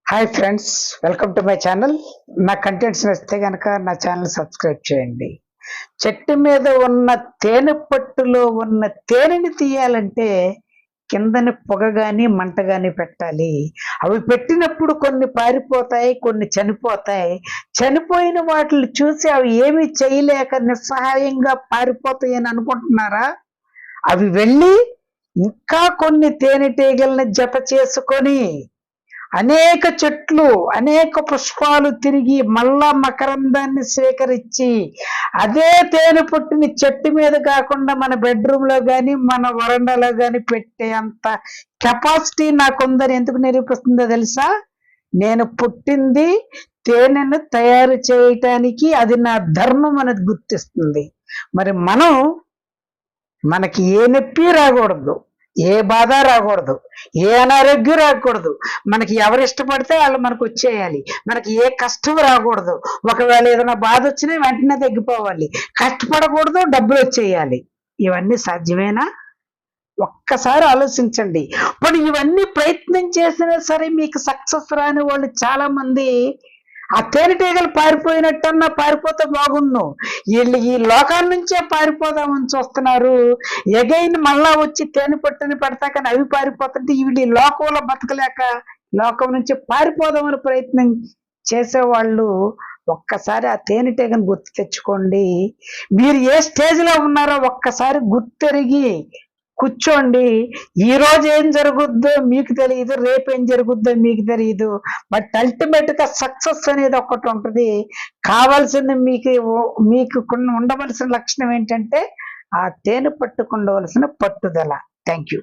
Hi friends, welcome to my channel. నా contents నచ్చితే కనుక నా ఛానల్ సబ్స్క్రైబ్ చేయండి. చెట్టు మీద ఉన్న తేనె పట్టులో ఉన్న తేనెని తీయాలంటే కిందని పొగ కానీ మంట కానీ పెట్టాలి. అవి పెట్టినప్పుడు కొన్ని పారిపోతాయి, కొన్ని చనిపోతాయి. చనిపోయిన వాటిని చూసి అవి ఏమీ చేయలేక నిస్సహాయంగా పారిపోతాయి అని అనుకుంటున్నారా? అవి వెళ్ళి ఇంకా కొన్ని తేనెటీగల్ని జత చేసుకొని అనేక చెట్లు, అనేక పుష్పాలు తిరిగి మళ్ళా మకరందాన్ని స్వీకరించి అదే తేనె పుట్టిన చెట్టు మీద కాకుండా మన బెడ్రూమ్ లో కానీ మన వరండాలో కానీ పెట్టే అంత కెపాసిటీ నాకుందని ఎందుకు నిరూపిస్తుందో తెలుసా? నేను పుట్టింది తేనెను తయారు చేయటానికి, అది నా ధర్మం అనేది గుర్తిస్తుంది. మరి మనకి ఏ నొప్పి రాకూడదు, ఏ బాధ రాకూడదు, ఏ అనారోగ్యం రాకూడదు. మనకి ఎవరు ఇష్టపడితే వాళ్ళు మనకు వచ్చేయాలి. మనకి ఏ కష్టం రాకూడదు. ఒకవేళ ఏదైనా బాధ వచ్చినా వెంటనే తగ్గిపోవాలి. కష్టపడకూడదు, డబ్బులు వచ్చేయాలి. ఇవన్నీ సాధ్యమేనా? ఒక్కసారి ఆలోచించండి. ఇప్పుడు ఇవన్నీ ప్రయత్నం చేసినా సరే మీకు సక్సెస్ రాని వాళ్ళు చాలా మంది ఆ తేనెటీగలు పారిపోయినట్టన్నా పారిపోతే బాగుండు. వీళ్ళు ఈ లోకాల నుంచే పారిపోదామని చూస్తున్నారు. ఎగైన్ మళ్ళా వచ్చి తేనె పట్టుని పెడతా కానీ అవి పారిపోతుంటే వీళ్ళు ఈ లోకంలో బతకలేక లోకం నుంచి పారిపోదామని ప్రయత్నం చేసేవాళ్ళు ఒక్కసారి ఆ తేనెటీగను గుర్తు తెచ్చుకోండి. మీరు ఏ స్టేజ్లో ఉన్నారో ఒక్కసారి గుర్తెరిగి కూర్చోండి. ఈ రోజు ఏం జరుగుద్దో మీకు తెలియదు, రేపు ఏం జరుగుద్దో మీకు తెలియదు. బట్ అల్టిమేట్ గా సక్సెస్ అనేది ఒకటి ఉంటుంది. కావాల్సింది మీకు ఉండవలసిన లక్షణం ఏంటంటే ఆ తేనె పట్టుకుండవలసిన పట్టుదల. Thank you.